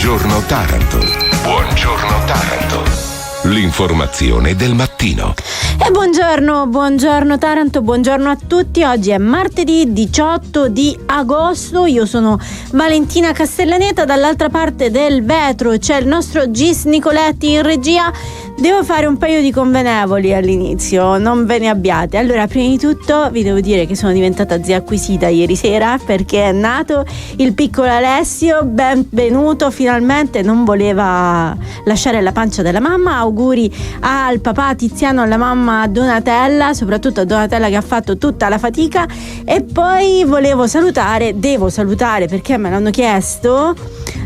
Buongiorno Taranto. Buongiorno Taranto. L'informazione del mattino. E buongiorno Taranto, buongiorno a tutti. Oggi è martedì 18 di agosto. Io sono Valentina Castellaneta, dall'altra parte del vetro c'è il nostro Gis Nicoletti in regia. Devo fare un paio di convenevoli all'inizio, non ve ne abbiate. Allora, prima di tutto vi devo dire che sono diventata zia acquisita ieri sera, perché è nato il piccolo Alessio. Benvenuto, finalmente non voleva lasciare la pancia della mamma. Auguri al papà Tiziano, alla mamma Donatella, soprattutto a Donatella che ha fatto tutta la fatica. E poi devo salutare perché me l'hanno chiesto,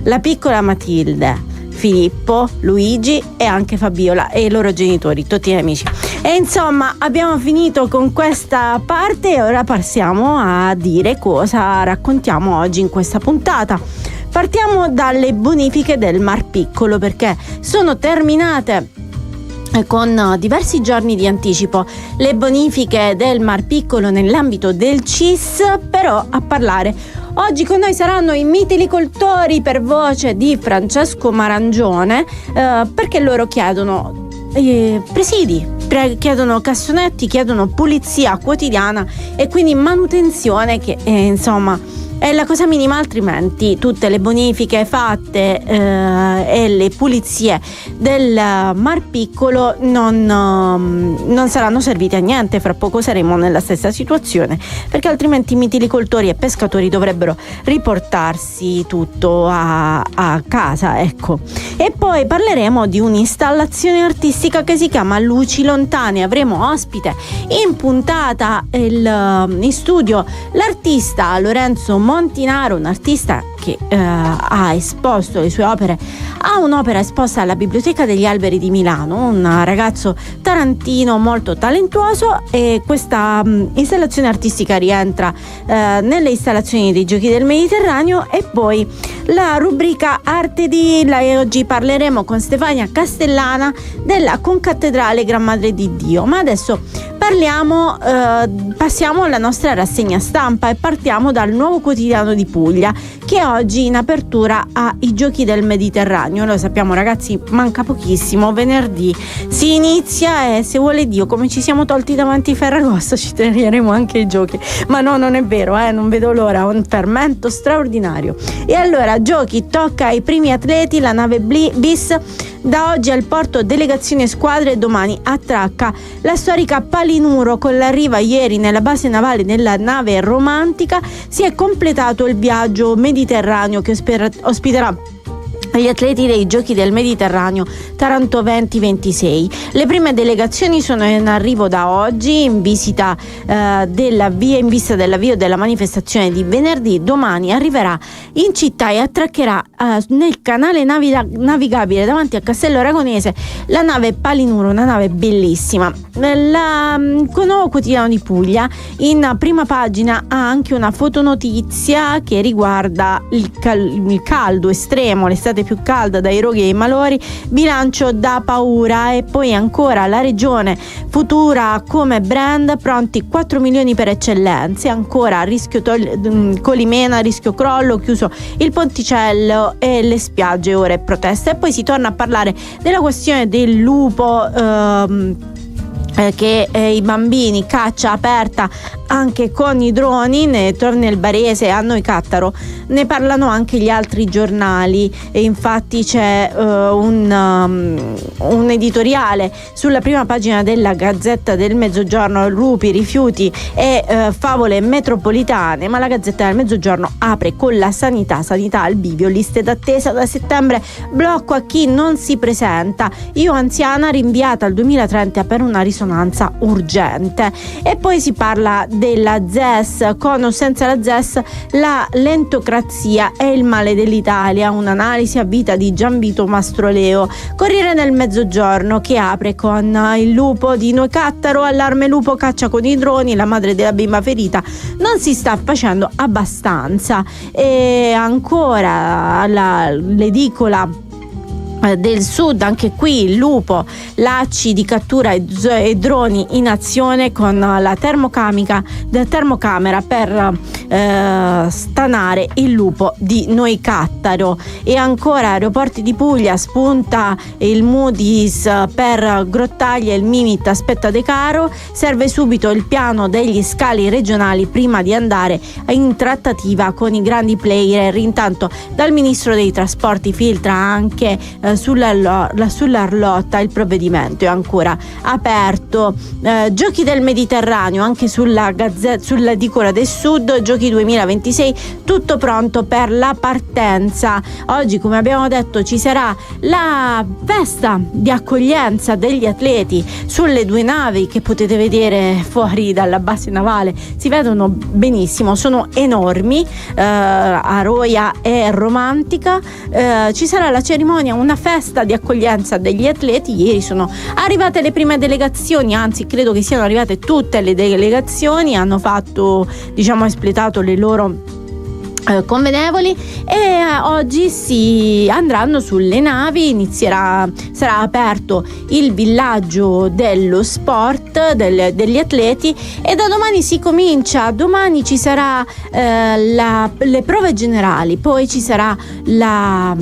la piccola Matilde, Filippo, Luigi e anche Fabiola e i loro genitori, tutti gli amici. E insomma, abbiamo finito con questa parte e ora passiamo a dire cosa raccontiamo oggi in questa puntata. Partiamo dalle bonifiche del Mar Piccolo, perché sono terminate con diversi giorni di anticipo le bonifiche del Mar Piccolo nell'ambito del CIS. Però a parlare oggi con noi saranno i mitilicoltori, per voce di Francesco Marangione, perché loro chiedono presidi, chiedono cassonetti, chiedono pulizia quotidiana e quindi manutenzione, che insomma è la cosa minima, altrimenti tutte le bonifiche fatte e le pulizie del Mar Piccolo non saranno servite a niente. Fra poco saremo nella stessa situazione, perché altrimenti i mitilicoltori e pescatori dovrebbero riportarsi tutto a casa, ecco. E poi parleremo di un'installazione artistica che si chiama Luci Lontane. Avremo ospite in puntata in studio l'artista Lorenzo Montinaro, un artista che ha esposto le sue opere, ha un'opera esposta alla Biblioteca degli Alberi di Milano, un ragazzo tarantino molto talentuoso. E questa installazione artistica rientra nelle installazioni dei Giochi del Mediterraneo. E poi la rubrica Arte di oggi parleremo con Stefania Castellana della Concattedrale Gran Madre di Dio. Ma adesso passiamo alla nostra rassegna stampa e partiamo dal Nuovo Quotidiano di Puglia, che oggi in apertura ha i Giochi del Mediterraneo. Lo sappiamo ragazzi, manca pochissimo, venerdì si inizia e se vuole Dio, come ci siamo tolti davanti Ferragosto, ci terremo anche i giochi. Ma no, non è vero, non vedo l'ora, un fermento straordinario. E allora, giochi, tocca ai primi atleti, la nave bis da oggi al porto delegazioni e squadre, domani attracca la storica Palinuro. Con l'arrivo ieri nella base navale della nave Romantica si è completato il viaggio mediterraneo che ospiterà gli atleti dei Giochi del Mediterraneo Taranto 2026. Le prime delegazioni sono in arrivo da oggi in vista dell'avvio della manifestazione di venerdì. Domani arriverà in città e attraccherà nel canale navigabile davanti a Castello Aragonese la nave Palinuro, una nave bellissima. Con Nuovo Quotidiano di Puglia in prima pagina ha anche una fotonotizia che riguarda il caldo estremo, l'estate più calda dai roghi ai malori, bilancio da paura. E poi ancora la regione futura come brand, pronti 4 milioni per eccellenze, ancora rischio Colimena, rischio crollo, chiuso il ponticello e le spiagge, ore proteste. E poi si torna a parlare della questione del lupo, che i bambini, caccia aperta anche con i droni, ne torna il Barese, a Noi Cattaro ne parlano anche gli altri giornali. E infatti c'è un editoriale sulla prima pagina della Gazzetta del Mezzogiorno, lupi, rifiuti e favole metropolitane. Ma la Gazzetta del Mezzogiorno apre con la sanità al bivio, liste d'attesa da settembre, blocco a chi non si presenta, io anziana rinviata al 2030 per una risonanza urgente. E poi si parla della ZES, con o senza la ZES la lentocrazia è il male dell'Italia, un'analisi a vita di Gianvito Mastroleo. Corriere del Mezzogiorno che apre con il lupo di Noi Cattaro, allarme lupo, caccia con i droni, la madre della bimba ferita, non si sta facendo abbastanza. E ancora l'edicola del Sud, anche qui il lupo, lacci di cattura e droni in azione con la termocamera per stanare il lupo di Noicattaro. E ancora aeroporti di Puglia, spunta il Moody's per Grottaglia e il Mimit aspetta De Caro, serve subito il piano degli scali regionali prima di andare in trattativa con i grandi player. Intanto dal Ministro dei Trasporti filtra anche sull'Arlotta il provvedimento è ancora aperto. Giochi del Mediterraneo anche sull'edicola del Sud, Giochi 2026, tutto pronto per la partenza. Oggi, come abbiamo detto, ci sarà la festa di accoglienza degli atleti sulle 2 navi che potete vedere fuori dalla base navale, si vedono benissimo, sono enormi, Aroia e Romantica. Ci sarà la cerimonia, una festa di accoglienza degli atleti. Ieri sono arrivate le prime delegazioni, anzi credo che siano arrivate tutte le delegazioni, hanno fatto, espletato le loro convenevoli e oggi si andranno sulle navi. sarà aperto il villaggio dello sport degli atleti e da domani si comincia. Domani ci sarà le prove generali, poi ci sarà una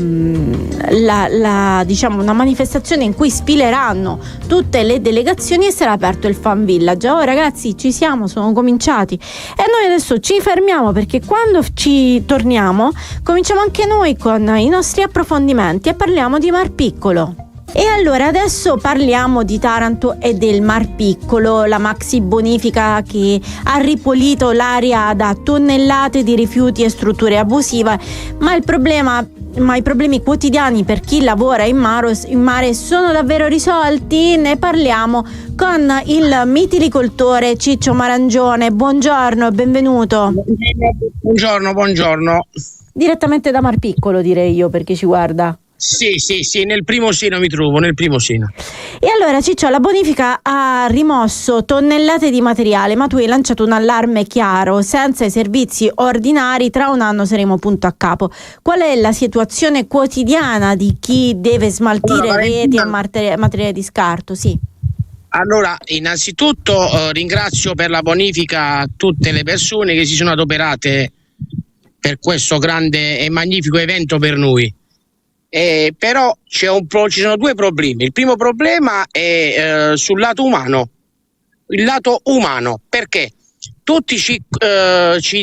manifestazione in cui sfileranno tutte le delegazioni e sarà aperto il fan village. Ragazzi, sono cominciati e noi adesso ci fermiamo, perché quando ci torniamo cominciamo anche noi con i nostri approfondimenti e parliamo di Mar Piccolo. E allora adesso parliamo di Taranto e del Mar Piccolo, la maxi bonifica che ha ripulito l'area da tonnellate di rifiuti e strutture abusive, ma i problemi quotidiani per chi lavora in mare sono davvero risolti? Ne parliamo con il mitilicoltore Ciccio Marangione. Buongiorno e benvenuto. Buongiorno. Direttamente da Mar Piccolo, direi io, perché ci guarda. Sì, nel primo sino mi trovo, nel primo sino. E allora Ciccio, la bonifica ha rimosso tonnellate di materiale, ma tu hai lanciato un allarme chiaro: senza i servizi ordinari tra un anno saremo punto a capo. Qual è la situazione quotidiana di chi deve smaltire reti e materiale di scarto? Sì. Allora, innanzitutto ringrazio per la bonifica tutte le persone che si sono adoperate per questo grande e magnifico evento per noi. Però ci sono 2 problemi. Il primo problema è sul lato umano. Il lato umano, perché tutti ci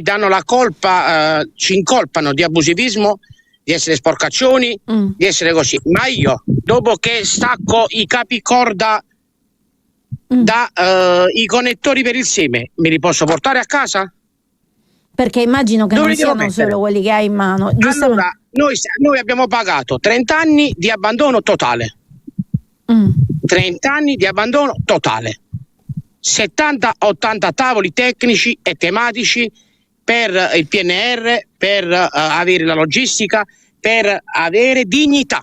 danno la colpa, ci incolpano di abusivismo, di essere sporcaccioni, di essere così. Ma io, dopo che stacco i capicorda i connettori per il seme, me li posso portare a casa? Perché immagino che non siano solo quelli che hai in mano. Allora, noi abbiamo pagato 30 anni di abbandono totale. 30 anni di abbandono totale. 70-80 tavoli tecnici e tematici per il PNR, per avere la logistica, per avere dignità.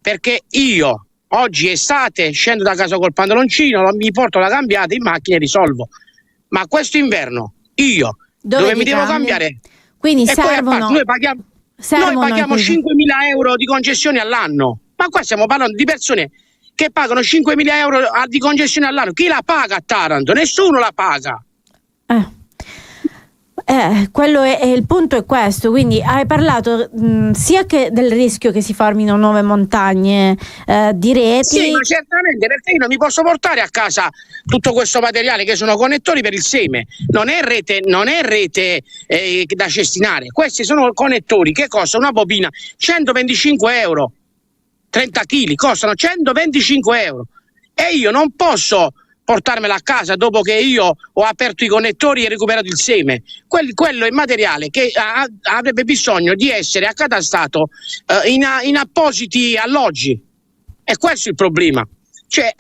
Perché io, oggi estate, scendo da casa col pantaloncino, mi porto la cambiata in macchina e risolvo. Ma questo inverno, io... Dove mi devo cambiare? Quindi e servono. Poi noi paghiamo 5.000 euro di concessione all'anno. Ma qua stiamo parlando di persone che pagano 5.000 euro di concessione all'anno. Chi la paga a Taranto? Nessuno la paga. Quello è il punto, è questo. Quindi hai parlato sia che del rischio che si formino nuove montagne di reti. Sì, ma certamente, perché io non mi posso portare a casa tutto questo materiale che sono connettori per il seme. Non è rete da cestinare. Questi sono connettori che costano una bobina 125 euro. 30 kg costano 125 euro. E io non posso portarmela a casa dopo che io ho aperto i connettori e recuperato il seme. Quello è materiale che avrebbe bisogno di essere accatastato in appositi alloggi. E questo è il problema. Cioè,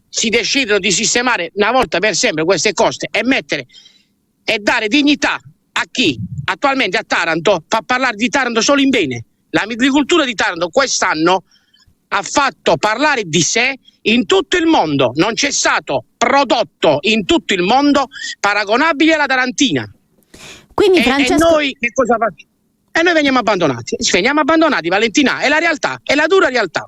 si decidono di sistemare una volta per sempre queste coste e dare dignità a chi attualmente a Taranto fa parlare di Taranto solo in bene. L'agricoltura di Taranto quest'anno ha fatto parlare di sé in tutto il mondo. Non c'è stato prodotto in tutto il mondo paragonabile alla tarantina. Quindi Francesco, e noi che cosa facciamo? e noi veniamo abbandonati. Valentina, è la realtà, è la dura realtà.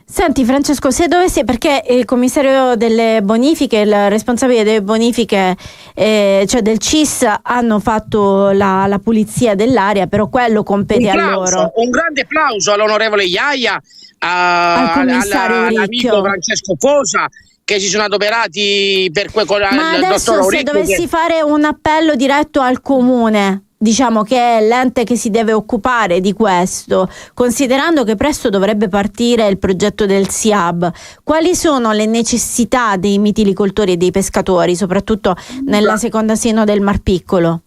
Senti Francesco, se dovessi, perché il commissario delle bonifiche, il responsabile delle bonifiche, cioè del CIS, hanno fatto la pulizia dell'area, però quello compete a loro. Un grande applauso all'onorevole Iaia, al commissario all'amico Francesco Posa, che si sono adoperati per Ma adesso se dovessi fare un appello diretto al comune, diciamo che è l'ente che si deve occupare di questo, considerando che presto dovrebbe partire il progetto del SIAB, quali sono le necessità dei mitilicoltori e dei pescatori, soprattutto nella seconda seno del Mar Piccolo?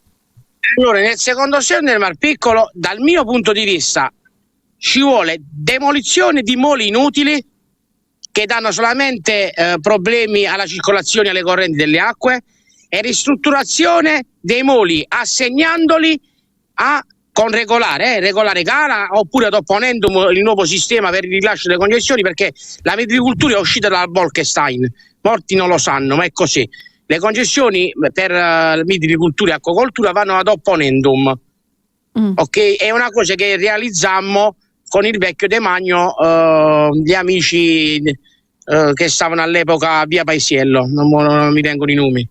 Allora, nel secondo seno del Mar Piccolo, dal mio punto di vista, ci vuole demolizione di moli inutili che danno solamente problemi alla circolazione e alle correnti delle acque, e ristrutturazione dei moli assegnandoli con regolare gara, oppure adopponendo il nuovo sistema per il rilascio delle concessioni, perché la mitilicoltura è uscita dal Bolkestein, molti non lo sanno, ma è così. Le concessioni per mitilicoltura e acquacoltura vanno ad opponendum, ok? È una cosa che realizzammo con il vecchio Demagno, gli amici che stavano all'epoca a via Paisiello, non mi vengono i nomi.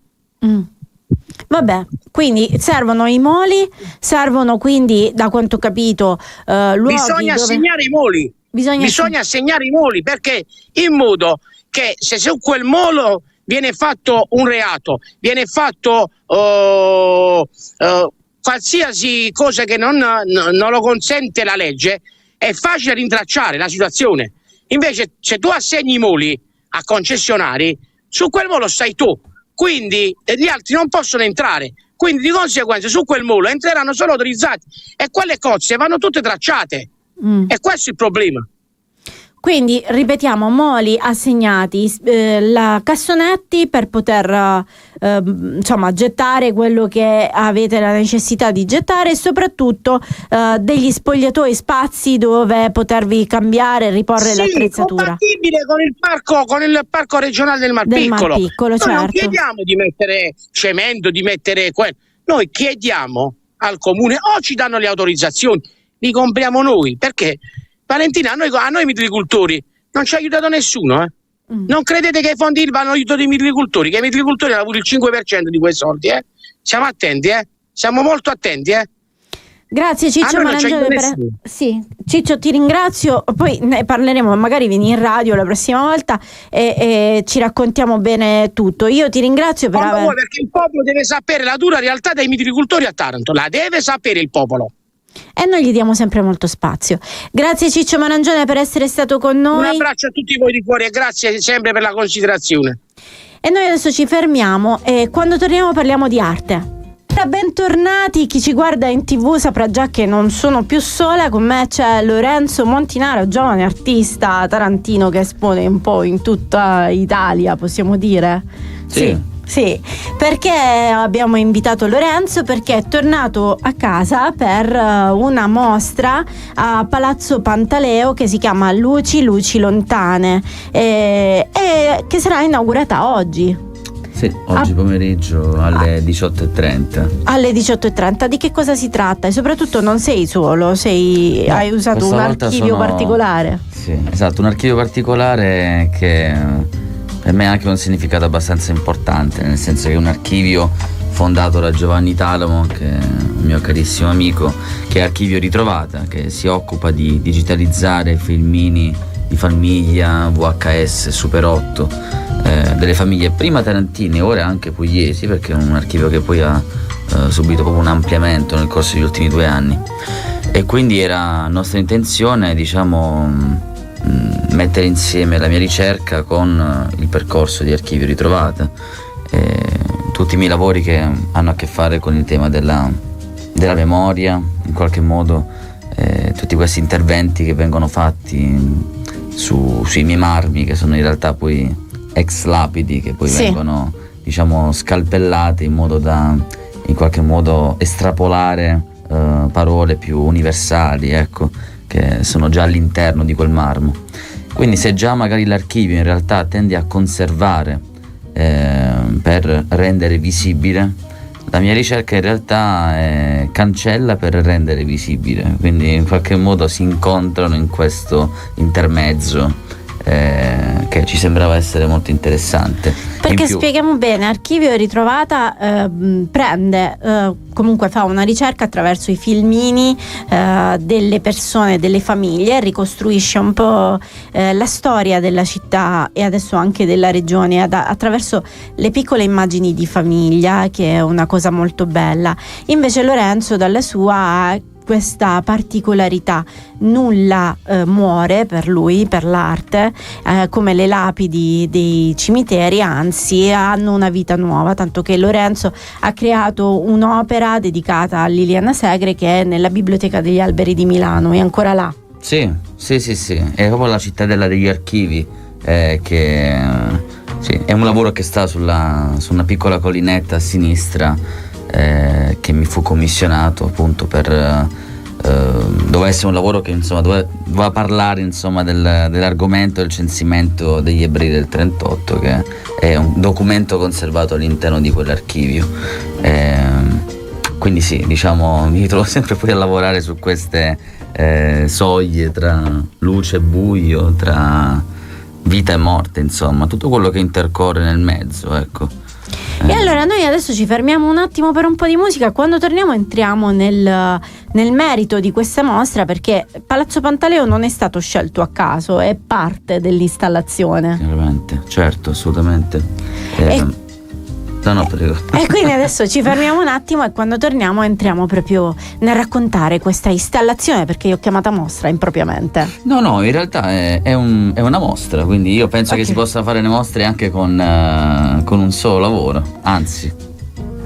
Vabbè, quindi servono i moli, servono quindi, da quanto ho capito, luoghi bisogna assegnare i moli. Bisogna assegnare i moli, perché in modo che se su quel molo viene fatto un reato, viene fatto qualsiasi cosa che non lo consente la legge, è facile rintracciare la situazione. Invece se tu assegni i moli a concessionari, su quel molo stai tu, quindi gli altri non possono entrare, quindi di conseguenza su quel molo entreranno solo autorizzati e quelle cozze vanno tutte tracciate. E questo è il problema. Quindi ripetiamo, moli assegnati, cassonetti per poter gettare quello che avete la necessità di gettare, e soprattutto degli spogliatoi, spazi dove potervi cambiare e riporre l'attrezzatura. Compatibile con il parco regionale del Mar Piccolo. Noi certo. Non chiediamo di mettere cemento, di mettere quello. Noi chiediamo al comune, o ci danno le autorizzazioni, li compriamo noi, perché Valentina, a noi mitilicoltori non ci ha aiutato nessuno. Non credete che i fondi vanno aiutato i mitilicoltori, che i mitilicoltori hanno avuto il 5% di quei soldi. Siamo attenti, siamo molto attenti. Grazie Ciccio Marangione. Sì, Ciccio, ti ringrazio, poi ne parleremo, magari vieni in radio la prossima volta e ci raccontiamo bene tutto. Io ti ringrazio perché il popolo deve sapere la dura realtà dei mitilicoltori a Taranto, la deve sapere il popolo. E noi gli diamo sempre molto spazio. Grazie Ciccio Marangione per essere stato con noi. Un abbraccio a tutti voi di cuore e grazie sempre per la considerazione. E noi adesso ci fermiamo e quando torniamo parliamo di arte. Bentornati, chi ci guarda in TV saprà già che non sono più sola, con me c'è Lorenzo Montinaro, giovane artista tarantino che espone un po' in tutta Italia, possiamo dire? Sì, perché abbiamo invitato Lorenzo? Perché è tornato a casa per una mostra a Palazzo Pantaleo che si chiama Luci Lontane e che sarà inaugurata oggi. Sì, oggi pomeriggio alle 18:30. Alle 18:30, di che cosa si tratta? E soprattutto non sei solo, hai usato un archivio particolare. Sì, esatto, un archivio particolare che per me ha anche un significato abbastanza importante, nel senso che è un archivio fondato da Giovanni Talamo, che è un mio carissimo amico, che è Archivio Ritrovata, che si occupa di digitalizzare filmini di famiglia, VHS, Super 8, delle famiglie prima tarantine, ora anche pugliesi, perché è un archivio che poi ha subito proprio un ampliamento nel corso degli ultimi 2 anni. E quindi era nostra intenzione, mettere insieme la mia ricerca con il percorso di Archivio Ritrovata, tutti i miei lavori che hanno a che fare con il tema della memoria, in qualche modo, tutti questi interventi che vengono fatti sui miei marmi, che sono in realtà poi ex lapidi, che poi vengono scalpellate in modo da in qualche modo estrapolare parole più universali, ecco, che sono già all'interno di quel marmo. Quindi se già magari l'archivio in realtà tende a conservare per rendere visibile, La mia ricerca in realtà cancella per rendere visibile, quindi in qualche modo si incontrano in questo intermezzo che ci sembrava essere molto interessante. Perché spieghiamo bene, Archivio Ritrovata prende, comunque fa una ricerca attraverso i filmini delle persone, delle famiglie, ricostruisce un po' la storia della città e adesso anche della regione attraverso le piccole immagini di famiglia, che è una cosa molto bella. Invece Lorenzo dalla sua ha questa particolarità, nulla muore per lui, per l'arte, come le lapidi dei cimiteri, anzi hanno una vita nuova, tanto che Lorenzo ha creato un'opera dedicata a Liliana Segre che è nella Biblioteca degli Alberi di Milano, è ancora là. Sì, è proprio la cittadella degli archivi, che sì, è un lavoro che sta su una piccola collinetta a sinistra, che mi fu commissionato appunto per doveva essere un lavoro che insomma doveva parlare insomma dell'argomento del censimento degli ebrei del 38, che è un documento conservato all'interno di quell'archivio, quindi sì, diciamo mi trovo sempre poi a lavorare su queste soglie tra luce e buio, tra vita e morte, insomma tutto quello che intercorre nel mezzo, ecco. E allora noi adesso ci fermiamo un attimo per un po' di musica, quando torniamo entriamo nel merito di questa mostra, perché Palazzo Pantaleo non è stato scelto a caso, è parte dell'installazione. Veramente, certo, assolutamente. No, prego. E quindi adesso ci fermiamo un attimo e quando torniamo entriamo proprio nel raccontare questa installazione, perché io ho chiamata mostra impropriamente. No, in realtà è una mostra, quindi io penso che si possa fare le mostre anche con un solo lavoro, anzi.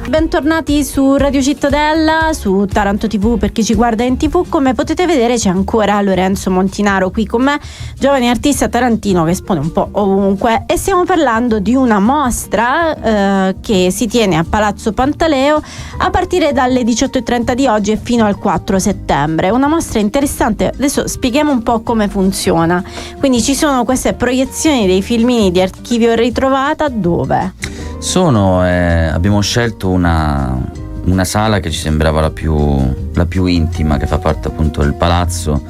Bentornati su Radio Cittadella, su Taranto TV per chi ci guarda in TV. Come potete vedere c'è ancora Lorenzo Montinaro qui con me, giovane artista tarantino che espone un po' ovunque, e stiamo parlando di una mostra che si tiene a Palazzo Pantaleo a partire dalle 18:30 di oggi e fino al 4 settembre. Una mostra interessante, adesso spieghiamo un po' come funziona. Quindi ci sono queste proiezioni dei filmini di Archivio Ritrovata, dove? Abbiamo scelto una sala che ci sembrava la più intima, che fa parte appunto del palazzo,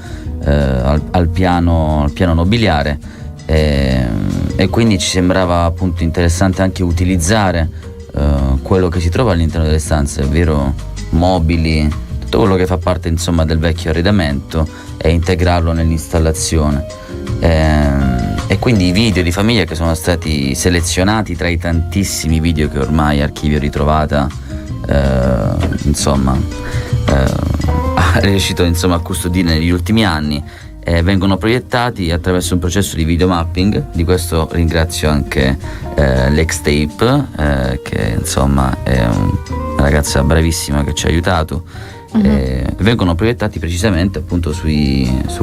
al piano nobiliare, e quindi ci sembrava appunto interessante anche utilizzare quello che si trova all'interno delle stanze, ovvero mobili, tutto quello che fa parte insomma del vecchio arredamento, e integrarlo nell'installazione. E quindi i video di famiglia che sono stati selezionati tra i tantissimi video che ormai Archivio Ritrovata ha riuscito insomma a custodire negli ultimi anni, vengono proiettati attraverso un processo di videomapping. Di questo ringrazio anche l'X-Tape, che insomma è una ragazza bravissima che ci ha aiutato. Vengono proiettati precisamente appunto su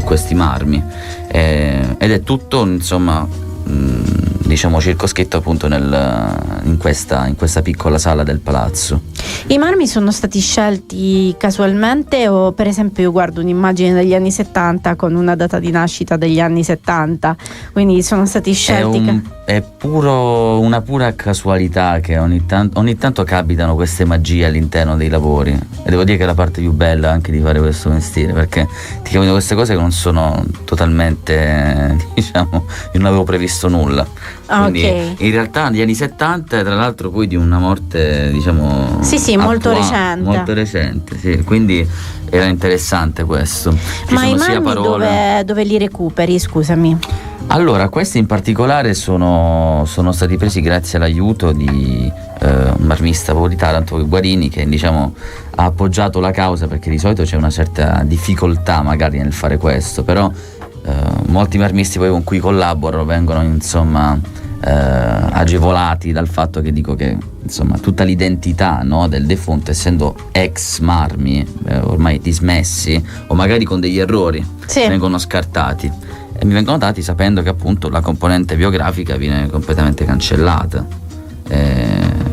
questi marmi, ed è tutto insomma diciamo circoscritto appunto in questa piccola sala del palazzo. I marmi sono stati scelti casualmente, o per esempio io guardo un'immagine degli anni 70 con una data di nascita degli anni 70, quindi sono stati scelti è una pura casualità che ogni tanto capitano queste magie all'interno dei lavori, e devo dire che è la parte più bella anche di fare questo mestiere, perché ti capitano queste cose che non sono totalmente, diciamo, io non avevo previsto nulla. Quindi in realtà negli anni 70, tra l'altro poi di una morte diciamo molto recente, sì, quindi era interessante questo. Ma i marmi dove li recuperi, scusami? Allora, questi in particolare sono stati presi grazie all'aiuto di un marmista proprio di Taranto, Guarini, che diciamo ha appoggiato la causa, perché di solito c'è una certa difficoltà magari nel fare questo, però molti marmisti poi con cui collaboro vengono insomma agevolati dal fatto che dico che insomma tutta l'identità, no, del defunto, essendo ex marmi ormai dismessi o magari con degli errori, vengono scartati, e mi vengono dati sapendo che appunto la componente biografica viene completamente cancellata,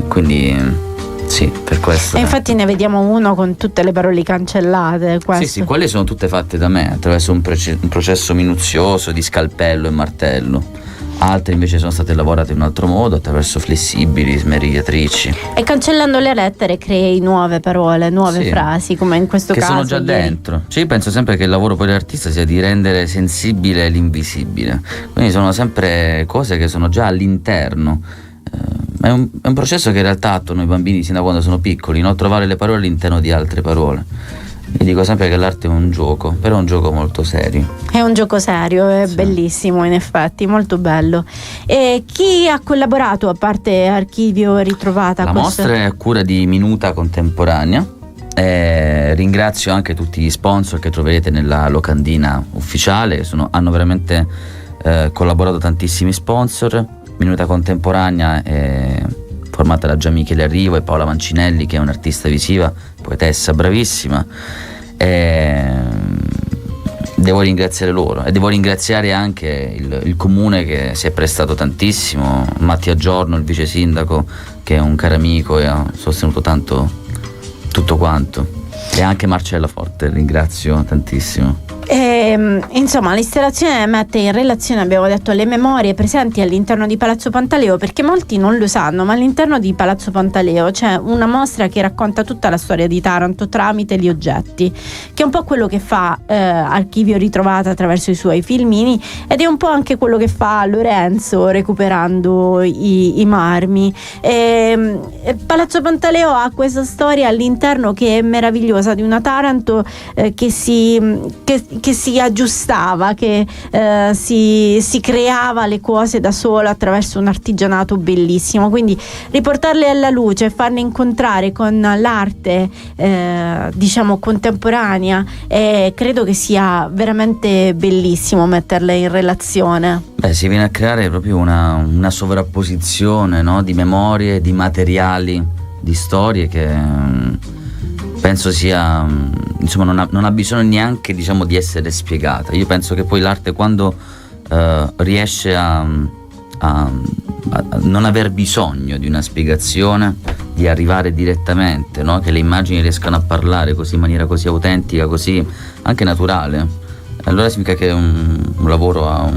quindi sì, per questo. E infatti ne vediamo uno con tutte le parole cancellate. Sì, quelle sono tutte fatte da me attraverso un processo minuzioso di scalpello e martello. altre invece sono state lavorate in un altro modo, attraverso flessibili, smerigliatrici. E cancellando le lettere crei nuove parole, nuove frasi, come in questo caso. Che sono già dentro. Cioè, io penso sempre che il lavoro poi dell'artista sia di rendere sensibile l'invisibile. Quindi sono sempre cose che sono già all'interno. È un processo che in realtà attuano i bambini sin da quando sono piccoli, no? Trovare le parole all'interno di altre parole. Io dico sempre che l'arte è un gioco, però è un gioco molto serio. È un gioco serio, è bellissimo in effetti, molto bello. E chi ha collaborato a parte Archivio Ritrovata? La mostra è a cura di Minuta Contemporanea. Ringrazio anche tutti gli sponsor che troverete nella locandina ufficiale, hanno veramente collaborato tantissimi sponsor. Minuta Contemporanea è formata da Gian Michele Arrivo e Paola Mancinelli, che è un'artista visiva, poetessa bravissima. Devo ringraziare loro e devo ringraziare anche il comune che si è prestato tantissimo, Mattia Giorno, il vice sindaco, che è un caro amico e ha sostenuto tanto tutto quanto, e anche Marcella Forte, ringrazio tantissimo. Insomma, l'installazione mette in relazione, abbiamo detto, le memorie presenti all'interno di Palazzo Pantaleo, perché molti non lo sanno, ma all'interno di Palazzo Pantaleo c'è una mostra che racconta tutta la storia di Taranto tramite gli oggetti, che è un po' quello che fa Archivio Ritrovata attraverso i suoi filmini, ed è un po' anche quello che fa Lorenzo recuperando i marmi. Palazzo Pantaleo ha questa storia all'interno che è meravigliosa, di una Taranto che si aggiustava, che si creava le cose da sola attraverso un artigianato bellissimo. Quindi riportarle alla luce, farle incontrare con l'arte diciamo contemporanea, credo che sia veramente bellissimo metterle in relazione. Si viene a creare proprio una sovrapposizione, no? Di memorie, di materiali, di storie che penso sia, insomma, non ha bisogno neanche, diciamo, di essere spiegata. Io penso che poi l'arte, quando riesce a non aver bisogno di una spiegazione, di arrivare direttamente, no? Che le immagini riescano a parlare così, in maniera così autentica, così anche naturale, allora significa che un lavoro ha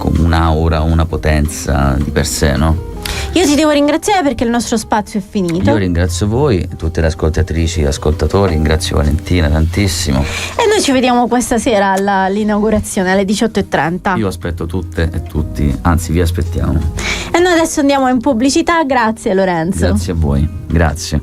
un'aura, una potenza di per sé, no? Io ti devo ringraziare perché il nostro spazio è finito. Io ringrazio voi, tutte le ascoltatrici e ascoltatori, ringrazio Valentina tantissimo. E noi ci vediamo questa sera all'inaugurazione alle 18:30. Io aspetto tutte e tutti, anzi vi aspettiamo. E noi adesso andiamo in pubblicità, grazie Lorenzo. Grazie a voi, grazie.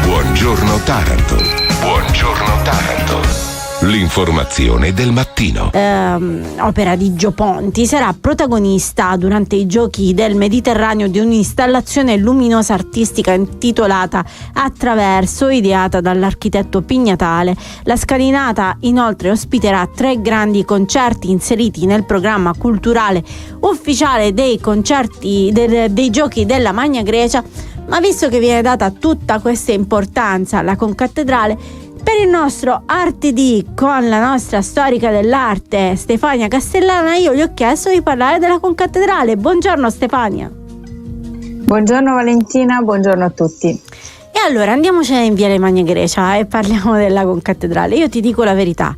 Buongiorno Taranto. Buongiorno Taranto. L'informazione del mattino. Opera di Gio Ponti, sarà protagonista durante i Giochi del Mediterraneo di un'installazione luminosa artistica intitolata Attraverso, ideata dall'architetto Pignatale. La scalinata inoltre ospiterà 3 grandi concerti inseriti nel programma culturale ufficiale dei concerti dei Giochi della Magna Grecia. Ma visto che viene data tutta questa importanza alla concattedrale, per il nostro Arte D con la nostra storica dell'arte Stefania Castellana, io gli ho chiesto di parlare della concattedrale. Buongiorno Stefania. Buongiorno Valentina, buongiorno a tutti. E allora andiamocene in Viale Magna Grecia e parliamo della concattedrale. Io ti dico la verità,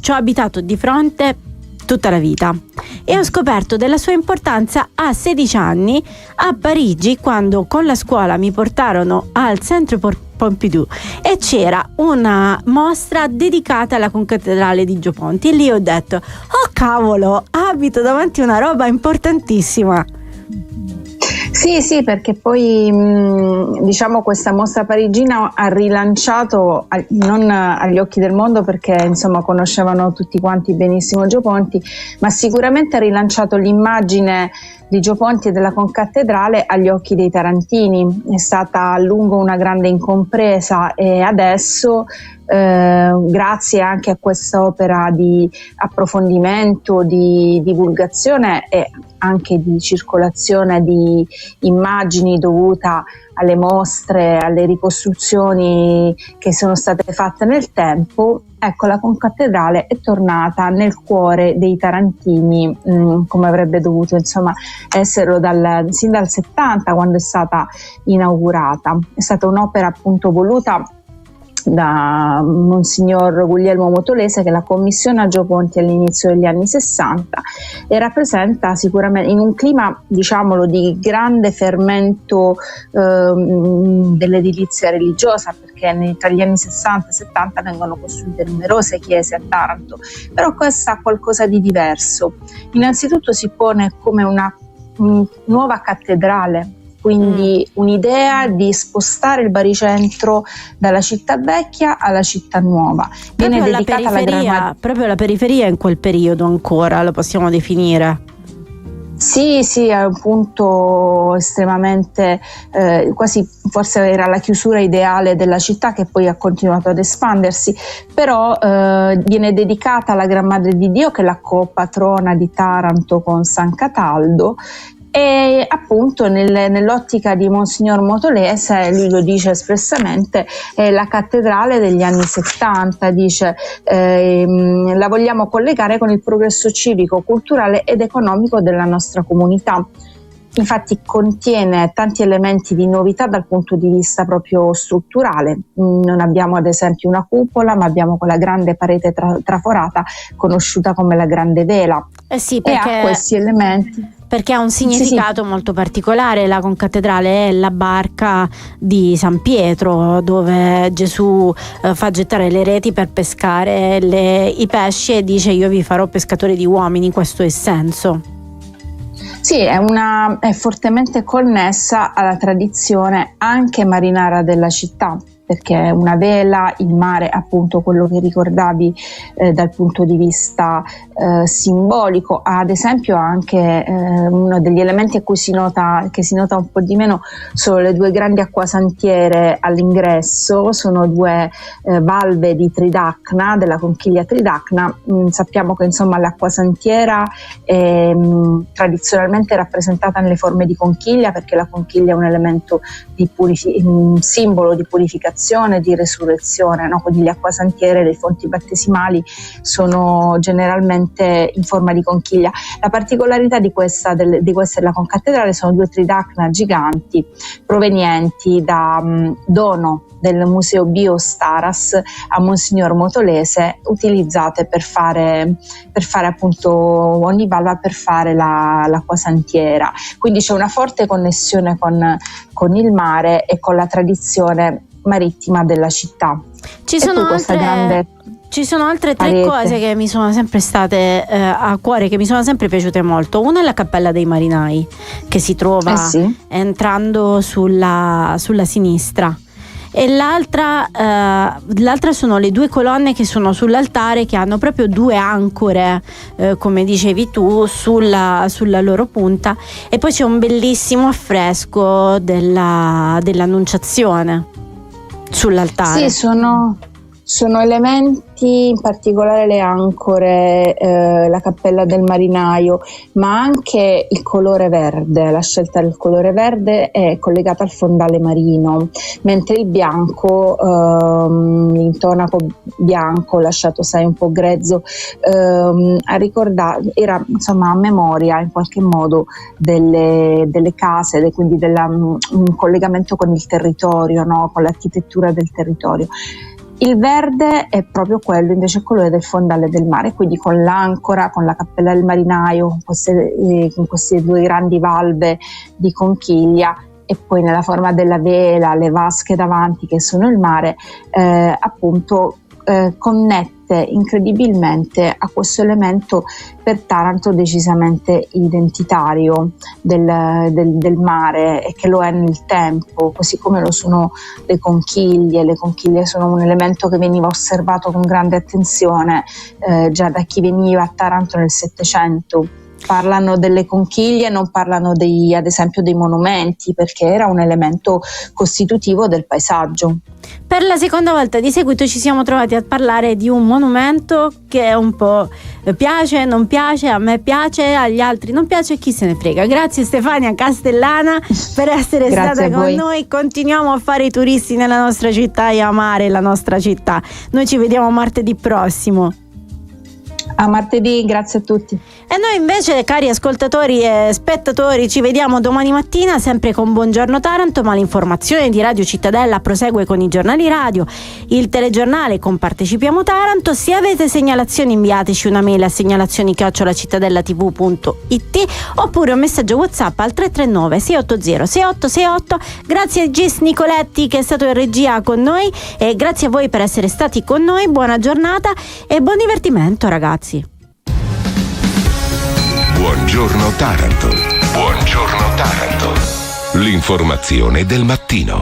ci ho abitato di fronte tutta la vita e ho scoperto della sua importanza a 16 anni a Parigi, quando con la scuola mi portarono al Centre Pompidou e c'era una mostra dedicata alla concattedrale di Gio Ponti, e lì ho detto: oh cavolo, abito davanti a una roba importantissima. Sì, perché poi diciamo questa mostra parigina ha rilanciato, non agli occhi del mondo perché insomma conoscevano tutti quanti benissimo Gio Ponti, ma sicuramente ha rilanciato l'immagine di Gio Ponti e della concattedrale agli occhi dei tarantini. È stata a lungo una grande incompresa e adesso grazie anche a quest'opera di approfondimento, di divulgazione e anche di circolazione di immagini dovuta alle mostre, alle ricostruzioni che sono state fatte nel tempo, ecco, la concattedrale è tornata nel cuore dei tarantini, come avrebbe dovuto insomma esserlo sin dal 70, quando è stata inaugurata. È stata un'opera appunto voluta da Monsignor Guglielmo Motolese, che è la commissionaggio ponti all'inizio degli anni 60, e rappresenta sicuramente, in un clima diciamolo di grande fermento dell'edilizia religiosa, perché tra gli anni 60 e 70 vengono costruite numerose chiese a Taranto, però questa ha qualcosa di diverso. Innanzitutto si pone come una nuova cattedrale, quindi un'idea di spostare il baricentro dalla città vecchia alla città nuova. Viene proprio dedicata proprio la periferia in quel periodo ancora, lo possiamo definire. Sì, è un punto estremamente, quasi forse era la chiusura ideale della città, che poi ha continuato ad espandersi, però viene dedicata alla Gran Madre di Dio, che è la copatrona di Taranto con San Cataldo. E appunto nell'ottica di Monsignor Motolese, lui lo dice espressamente, è la cattedrale degli anni 70, dice la vogliamo collegare con il progresso civico, culturale ed economico della nostra comunità. Infatti contiene tanti elementi di novità dal punto di vista proprio strutturale. Non abbiamo ad esempio una cupola, ma abbiamo quella grande parete traforata conosciuta come la Grande Vela. Sì, perché e ha questi elementi. Perché ha un significato molto particolare. La concattedrale è la barca di San Pietro, dove Gesù fa gettare le reti per pescare i pesci, e dice: io vi farò pescatori di uomini. Questo è il senso. Sì, è fortemente connessa alla tradizione anche marinara della città, perché è una vela, il mare, appunto quello che ricordavi dal punto di vista simbolico. Ad esempio anche uno degli elementi a cui che si nota un po' di meno sono le due grandi acquasantiere all'ingresso, sono due valve di tridacna, della conchiglia tridacna. Sappiamo che insomma l'acquasantiera è tradizionalmente rappresentata nelle forme di conchiglia, perché la conchiglia è un elemento un simbolo di purificazione, di resurrezione, no? Quindi le acquasantiere, le fonti battesimali sono generalmente in forma di conchiglia. La particolarità di questa della concattedrale sono due tridacna giganti provenienti da dono del Museo Bio Staras a Monsignor Motolese, utilizzate per fare appunto ogni valva per fare l'acquasantiera. Quindi c'è una forte connessione con il mare e con la tradizione marittima della città. Ci sono altre tre cose che mi sono sempre state a cuore, che mi sono sempre piaciute molto. Una è la Cappella dei Marinai, che si trova entrando sulla sinistra, e l'altra sono le due colonne che sono sull'altare, che hanno proprio due ancore, come dicevi tu, sulla loro punta, e poi c'è un bellissimo affresco dell'Annunciazione sull'altare. Sì, sono elementi, in particolare le ancore, la Cappella del Marinaio, ma anche il colore verde. La scelta del colore verde è collegata al fondale marino, mentre il bianco, l'intonaco bianco lasciato un po' grezzo, era insomma a memoria in qualche modo delle case, quindi un collegamento con il territorio, no? Con l'architettura del territorio. Il verde è proprio quello, invece il colore del fondale del mare, quindi con l'ancora, con la Cappella del Marinaio, con queste due grandi valve di conchiglia, e poi nella forma della vela, le vasche davanti che sono il mare, appunto connette incredibilmente a questo elemento per Taranto decisamente identitario del mare, e che lo è nel tempo, così come lo sono le conchiglie. Le conchiglie sono un elemento che veniva osservato con grande attenzione già da chi veniva a Taranto nel Settecento. Parlano delle conchiglie, non parlano ad esempio dei monumenti, perché era un elemento costitutivo del paesaggio. Per la seconda volta di seguito ci siamo trovati a parlare di un monumento che un po' piace, non piace, a me piace, agli altri non piace, chi se ne frega. Grazie Stefania Castellana per essere stata con noi. Continuiamo a fare i turisti nella nostra città e amare la nostra città. Noi ci vediamo martedì prossimo. A martedì, grazie a tutti. E noi invece, cari ascoltatori e spettatori, ci vediamo domani mattina sempre con Buongiorno Taranto, ma l'informazione di Radio Cittadella prosegue con i giornali radio, il telegiornale con Partecipiamo Taranto. Se avete segnalazioni inviateci una mail a segnalazioni@cittadellatv.it oppure un messaggio WhatsApp al 339 680 6868. Grazie a Gis Nicoletti che è stato in regia con noi e grazie a voi per essere stati con noi. Buona giornata e buon divertimento, ragazzi. Buongiorno Taranto. Buongiorno Taranto. L'informazione del mattino.